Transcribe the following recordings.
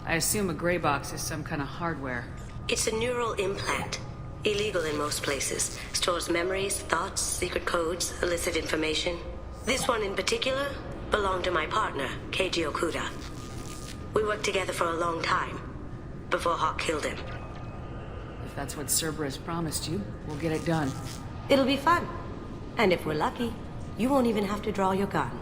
I assume a gray box is some kind of hardware. It's a neural implant. Illegal in most places. Stores memories, thoughts, secret codes, illicit information. This one in particular belonged to my partner, Keiji Okuda. We worked together for a long time, before Hawk killed him. If that's what Cerberus promised you, we'll get it done. It'll be fun. And if we're lucky, you won't even have to draw your gun.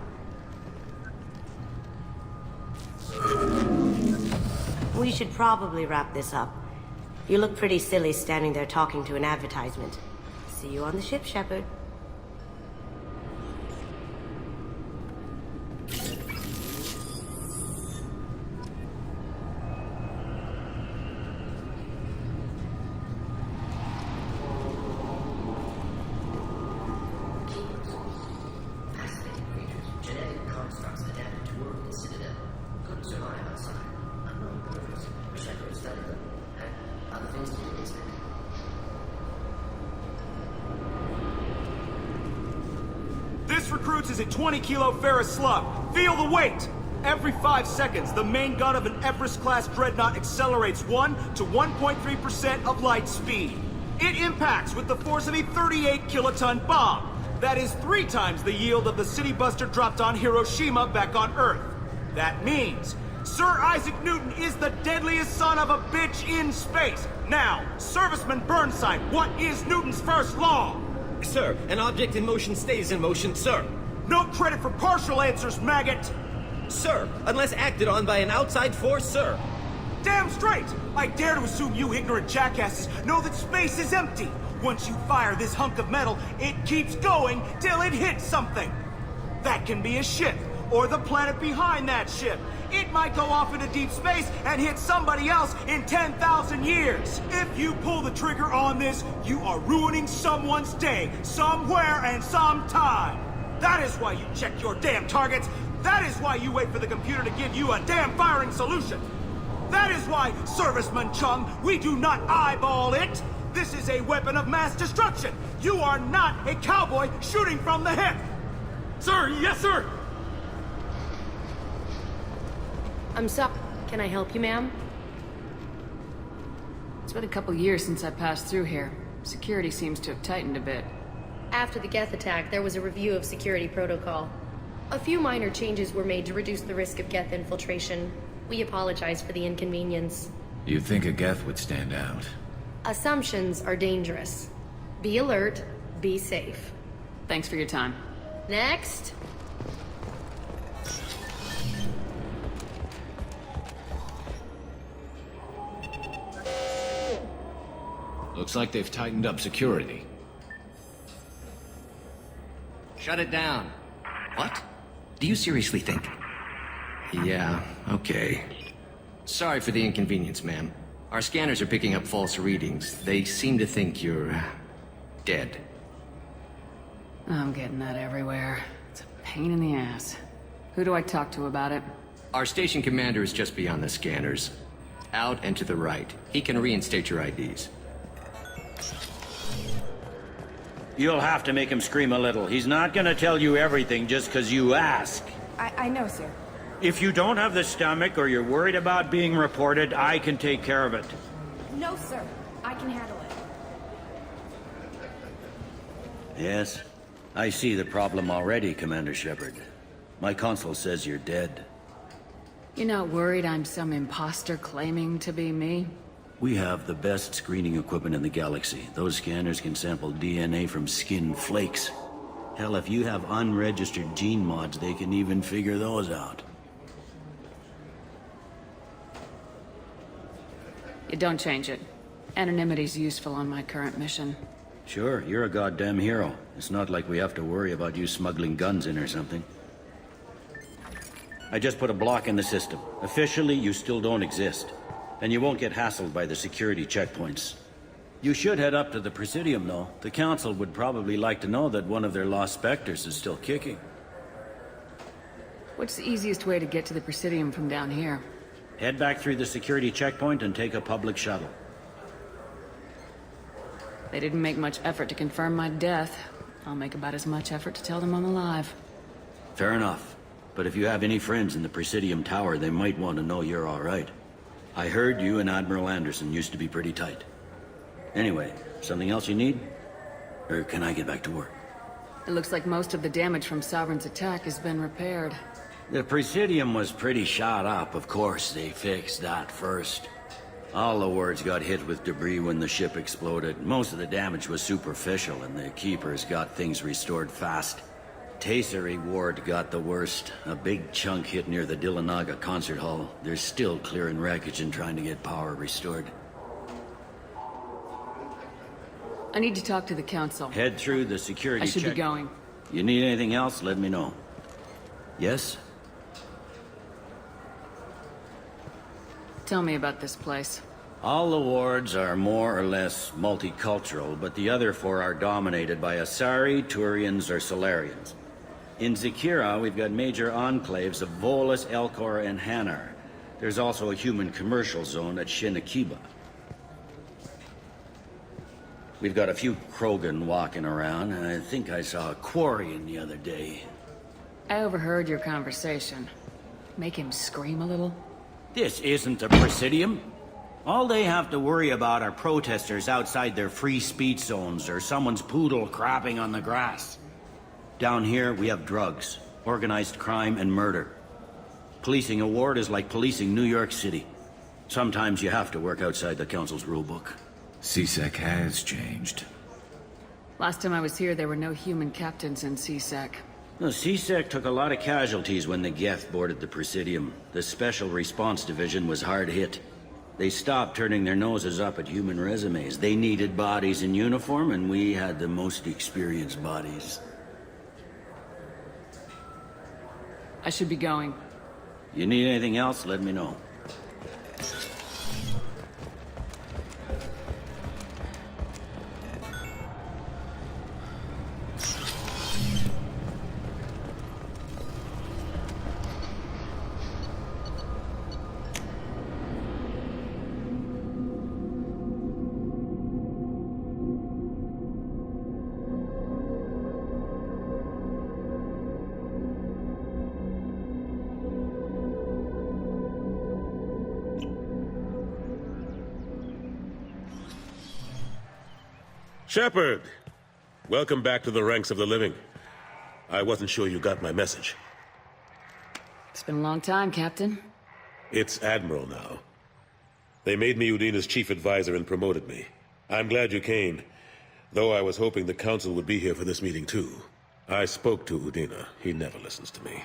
We should probably wrap this up. You look pretty silly standing there talking to an advertisement. See you on the ship, Shepard. Fascinating creatures, genetic constructs adapted to work in the Citadel. Couldn't survive outside. Unknown purpose. Shepard studied them. Had other things to do instead. This recruits is a 20-kilo ferrous slug. Feel the weight! Every 5 seconds, the main gun of an Everest-class dreadnought accelerates 1 to 1.3% of light speed. It impacts with the force of a 38-kiloton bomb. That is 3 times the yield of the city buster dropped on Hiroshima back on Earth. That means Sir Isaac Newton is the deadliest son of a bitch in space. Now, Serviceman Burnside, what is Newton's first law? Sir, an object in motion stays in motion, sir. No credit for partial answers, maggot! Sir, unless acted on by an outside force, sir. Damn straight! I dare to assume you ignorant jackasses know that space is empty. Once you fire this hunk of metal, it keeps going till it hits something. That can be a ship, or the planet behind that ship. It might go off into deep space and hit somebody else in 10,000 years. If you pull the trigger on this, you are ruining someone's day, somewhere and sometime. That is why you check your damn targets. That is why you wait for the computer to give you a damn firing solution. That is why, Serviceman Chung, we do not eyeball it. This is a weapon of mass destruction. You are not a cowboy shooting from the hip. Sir, yes, sir! I'm sorry. Can I help you, ma'am? It's been a couple years since I passed through here. Security seems to have tightened a bit. After the Geth attack, there was a review of security protocol. A few minor changes were made to reduce the risk of Geth infiltration. We apologize for the inconvenience. You'd think a Geth would stand out. Assumptions are dangerous. Be alert, be safe. Thanks for your time. Next! Looks like they've tightened up security. Shut it down. What? Do you seriously think? Yeah, okay. Sorry for the inconvenience, ma'am. Our scanners are picking up false readings. They seem to think you're dead. I'm getting that everywhere. It's a pain in the ass. Who do I talk to about it? Our station commander is just beyond the scanners. Out and to the right. He can reinstate your IDs. You'll have to make him scream a little. He's not gonna tell you everything just 'cause you ask. I know, sir. If you don't have the stomach or you're worried about being reported, I can take care of it. No, sir. I can handle it. Yes, I see the problem already, Commander Shepard. My consul says you're dead. You're not worried I'm some imposter claiming to be me? We have the best screening equipment in the galaxy. Those scanners can sample DNA from skin flakes. Hell, if you have unregistered gene mods, they can even figure those out. You don't change it. Anonymity's useful on my current mission. Sure, you're a goddamn hero. It's not like we have to worry about you smuggling guns in or something. I just put a block in the system. Officially, you still don't exist. And you won't get hassled by the security checkpoints. You should head up to the Presidium, though. The Council would probably like to know that one of their lost Spectres is still kicking. What's the easiest way to get to the Presidium from down here? Head back through the security checkpoint and take a public shuttle. They didn't make much effort to confirm my death. I'll make about as much effort to tell them I'm alive. Fair enough. But if you have any friends in the Presidium Tower, they might want to know you're all right. I heard you and Admiral Anderson used to be pretty tight. Anyway, something else you need? Or can I get back to work? It looks like most of the damage from Sovereign's attack has been repaired. The Presidium was pretty shot up, of course. They fixed that first. All the wards got hit with debris when the ship exploded. Most of the damage was superficial, and the Keepers got things restored fast. Kasumi Ward got the worst. A big chunk hit near the Dillanaga concert hall. They're still clearing wreckage and trying to get power restored. I need to talk to the Council. Head through the security check. I should be going. You need anything else, let me know. Yes? Tell me about this place. All the wards are more or less multicultural, but the other four are dominated by Asari, Turians, or Solarians. In Zakera, we've got major enclaves of Volus, Elcor, and Hanar. There's also a human commercial zone at Shinakiba. We've got a few Krogan walking around, and I think I saw a Quarian the other day. I overheard your conversation. Make him scream a little? This isn't a Presidium. All they have to worry about are protesters outside their free speech zones or someone's poodle crapping on the grass. Down here, we have drugs, organized crime, and murder. Policing a ward is like policing New York City. Sometimes you have to work outside the Council's rulebook. CSEC has changed. Last time I was here, there were no human captains in CSEC. The CSEC took a lot of casualties when the Geth boarded the Presidium. The Special Response Division was hard hit. They stopped turning their noses up at human resumes. They needed bodies in uniform, and we had the most experienced bodies. I should be going. You need anything else, let me know. Shepard! Welcome back to the ranks of the living. I wasn't sure you got my message. It's been a long time, Captain. It's Admiral now. They made me Udina's chief advisor and promoted me. I'm glad you came, though I was hoping the Council would be here for this meeting too. I spoke to Udina. He never listens to me.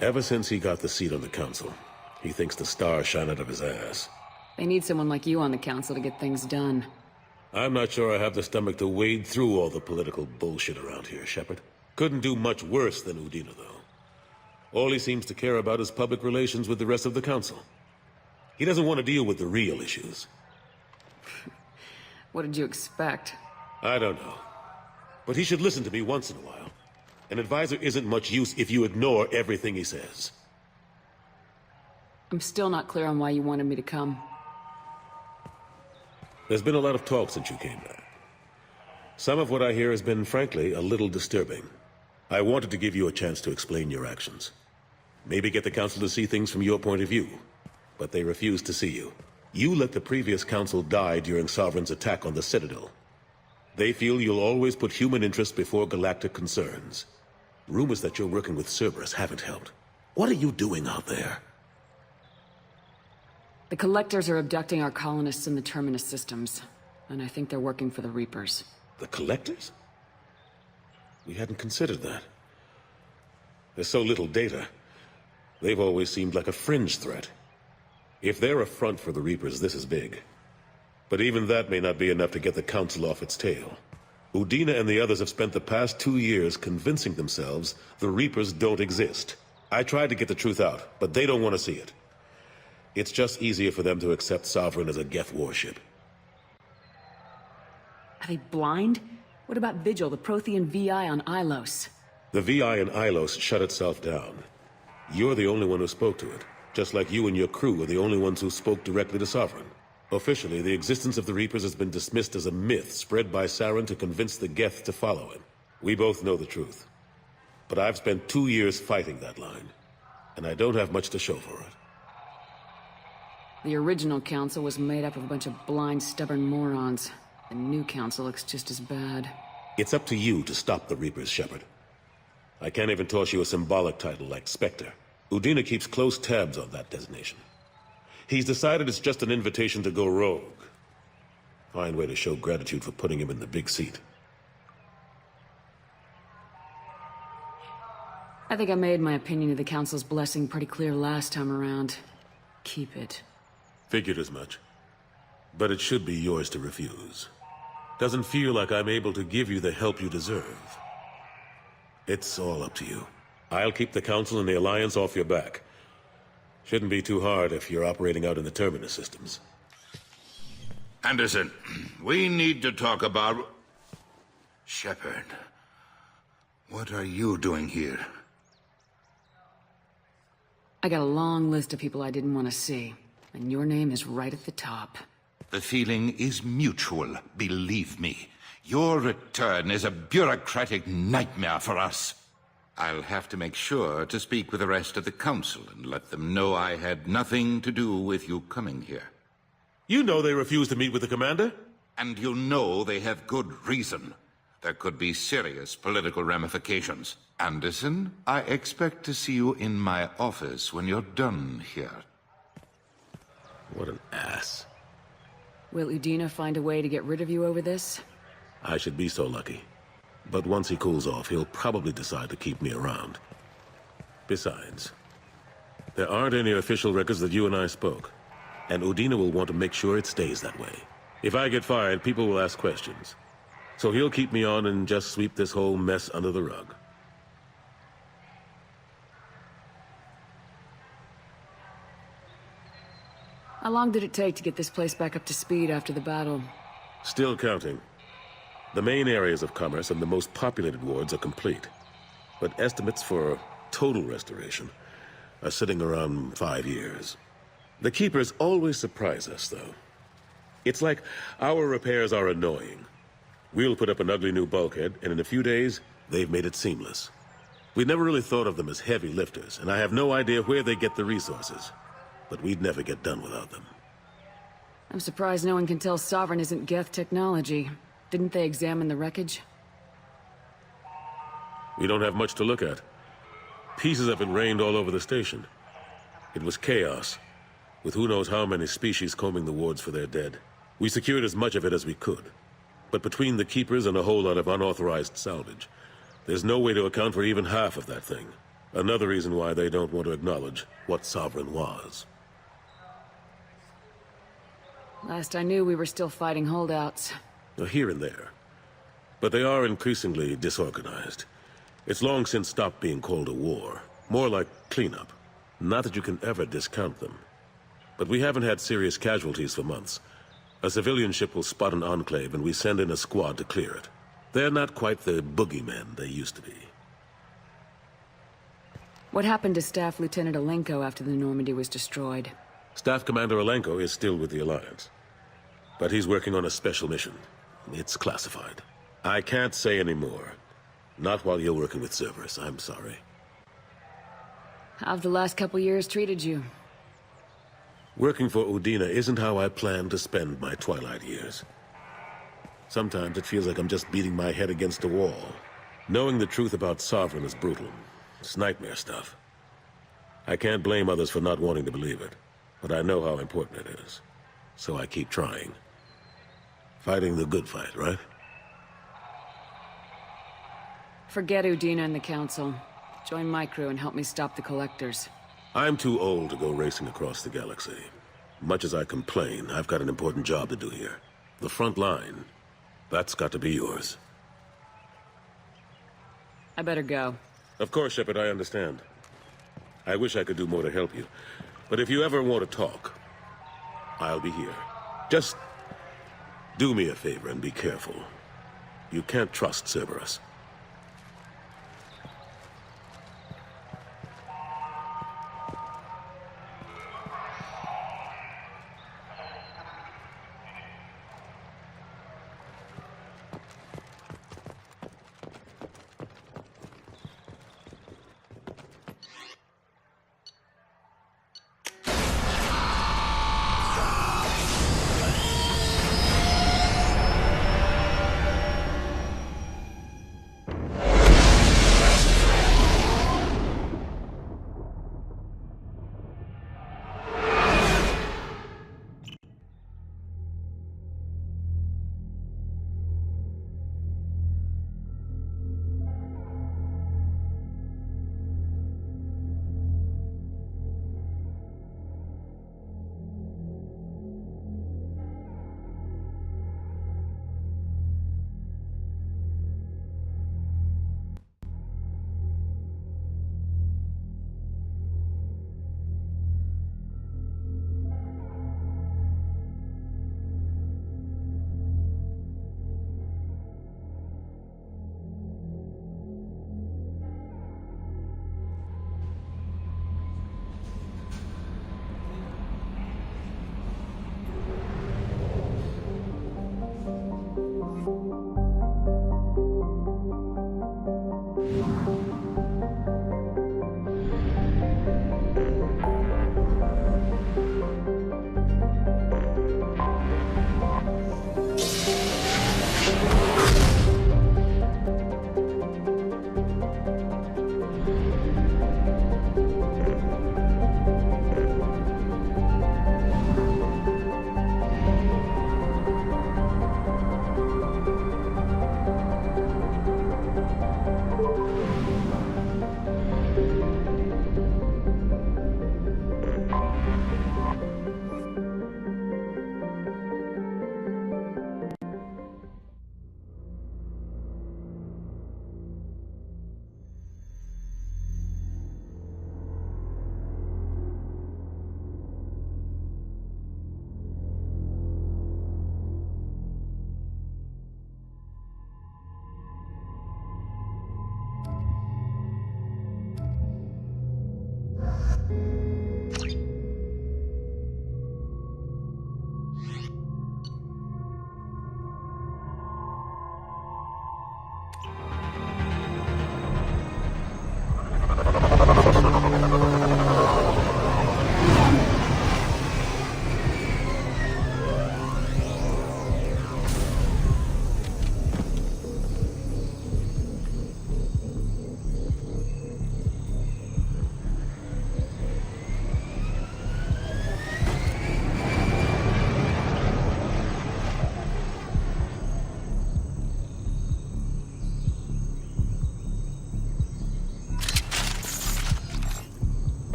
Ever since he got the seat on the Council, he thinks the stars shine out of his ass. They need someone like you on the Council to get things done. I'm not sure I have the stomach to wade through all the political bullshit around here, Shepard. Couldn't do much worse than Udina, though. All he seems to care about is public relations with the rest of the Council. He doesn't want to deal with the real issues. What did you expect? I don't know. But he should listen to me once in a while. An advisor isn't much use if you ignore everything he says. I'm still not clear on why you wanted me to come. There's been a lot of talk since you came back. Some of what I hear has been, frankly, a little disturbing. I wanted to give you a chance to explain your actions. Maybe get the Council to see things from your point of view. But they refused to see you. You let the previous Council die during Sovereign's attack on the Citadel. They feel you'll always put human interests before galactic concerns. Rumors that you're working with Cerberus haven't helped. What are you doing out there? The Collectors are abducting our colonists in the Terminus systems, and I think they're working for the Reapers. The Collectors? We hadn't considered that. There's so little data. They've always seemed like a fringe threat. If they're a front for the Reapers, this is big. But even that may not be enough to get the Council off its tail. Udina and the others have spent the past 2 years convincing themselves the Reapers don't exist. I tried to get the truth out, but they don't want to see it. It's just easier for them to accept Sovereign as a Geth warship. Are they blind? What about Vigil, the Prothean VI on Ilos? The VI in Ilos shut itself down. You're the only one who spoke to it, just like you and your crew are the only ones who spoke directly to Sovereign. Officially, the existence of the Reapers has been dismissed as a myth spread by Saren to convince the Geth to follow him. We both know the truth. But I've spent 2 years fighting that line, and I don't have much to show for it. The original council was made up of a bunch of blind, stubborn morons. The new council looks just as bad. It's up to you to stop the Reapers, Shepard. I can't even toss you a symbolic title like Spectre. Udina keeps close tabs on that designation. He's decided it's just an invitation to go rogue. Fine way to show gratitude for putting him in the big seat. I think I made my opinion of the council's blessing pretty clear last time around. Keep it. Figured as much. But it should be yours to refuse. Doesn't feel like I'm able to give you the help you deserve. It's all up to you. I'll keep the Council and the Alliance off your back. Shouldn't be too hard if you're operating out in the Terminus systems. Anderson, we need to talk about... Shepard, what are you doing here? I got a long list of people I didn't want to see, and your name is right at the top. The feeling is mutual, believe me. Your return is a bureaucratic nightmare for us. I'll have to make sure to speak with the rest of the Council and let them know I had nothing to do with you coming here. You know they refused to meet with the Commander? And you know they have good reason. There could be serious political ramifications. Anderson, I expect to see you in my office when you're done here. What an ass. Will Udina find a way to get rid of you over this? I should be so lucky. But once he cools off, he'll probably decide to keep me around. Besides, there aren't any official records that you and I spoke. And Udina will want to make sure it stays that way. If I get fired, people will ask questions. So he'll keep me on and just sweep this whole mess under the rug. How long did it take to get this place back up to speed after the battle? Still counting. The main areas of commerce and the most populated wards are complete. But estimates for total restoration are sitting around 5 years. The Keepers always surprise us, though. It's like our repairs are annoying. We'll put up an ugly new bulkhead, and in a few days, they've made it seamless. We never really thought of them as heavy lifters, and I have no idea where they get the resources. But we'd never get done without them. I'm surprised no one can tell Sovereign isn't Geth technology. Didn't they examine the wreckage? We don't have much to look at. Pieces of it rained all over the station. It was chaos, with who knows how many species combing the wards for their dead. We secured as much of it as we could. But between the Keepers and a whole lot of unauthorized salvage, there's no way to account for even half of that thing. Another reason why they don't want to acknowledge what Sovereign was. Last I knew, we were still fighting holdouts. Here and there. But they are increasingly disorganized. It's long since stopped being called a war. More like cleanup. Not that you can ever discount them. But we haven't had serious casualties for months. A civilian ship will spot an enclave and we send in a squad to clear it. They're not quite the boogeymen they used to be. What happened to Staff Lieutenant Alenko after the Normandy was destroyed? Staff Commander Alenko is still with the Alliance. But he's working on a special mission. It's classified. I can't say any more. Not while you're working with Cerberus, I'm sorry. How've the last couple years treated you? Working for Udina isn't how I plan to spend my twilight years. Sometimes it feels like I'm just beating my head against a wall. Knowing the truth about Sovereign is brutal. It's nightmare stuff. I can't blame others for not wanting to believe it, but I know how important it is. So I keep trying. Fighting the good fight, right? Forget Udina and the Council. Join my crew and help me stop the Collectors. I'm too old to go racing across the galaxy. Much as I complain, I've got an important job to do here. The front line. That's got to be yours. I better go. Of course, Shepard, I understand. I wish I could do more to help you. But if you ever want to talk, I'll be here. Just do me a favor and be careful. You can't trust Cerberus.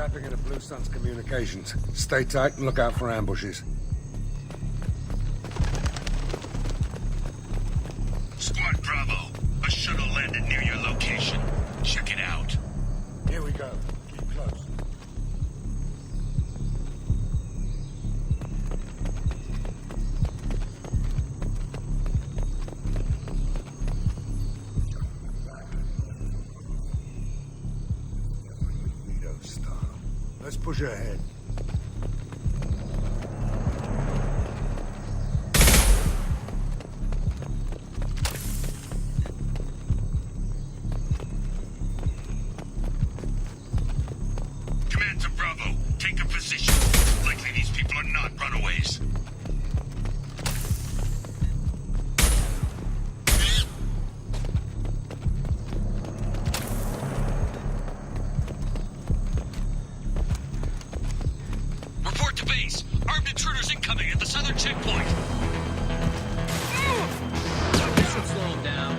Tapping into Blue Sun's communications. Stay tight and look out for ambushes. Squad Bravo, a shuttle landed near your location. Check it out. Here we go. Keep close. Let's push ahead. Command to Bravo, take a position. Likely these people are not runaways. Report to base. Armed intruders incoming at the southern checkpoint. This should slow them down.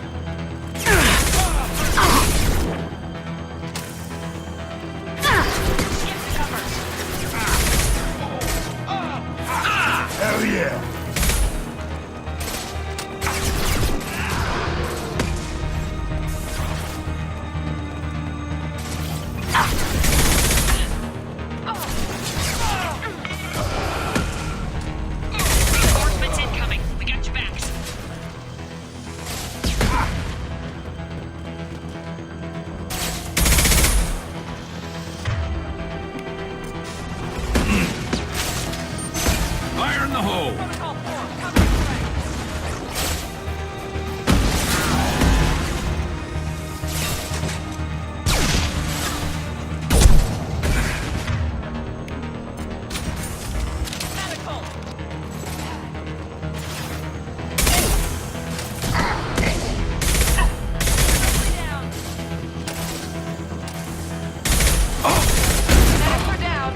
Hell yeah! Reinforcements incoming. We got your backs. Fire in the hole! Protocol 4, coming away. Medical. Down. Medics are down.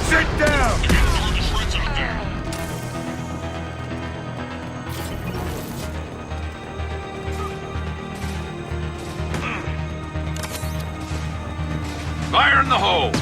Sit down! All the friends out there. Fire in the hole!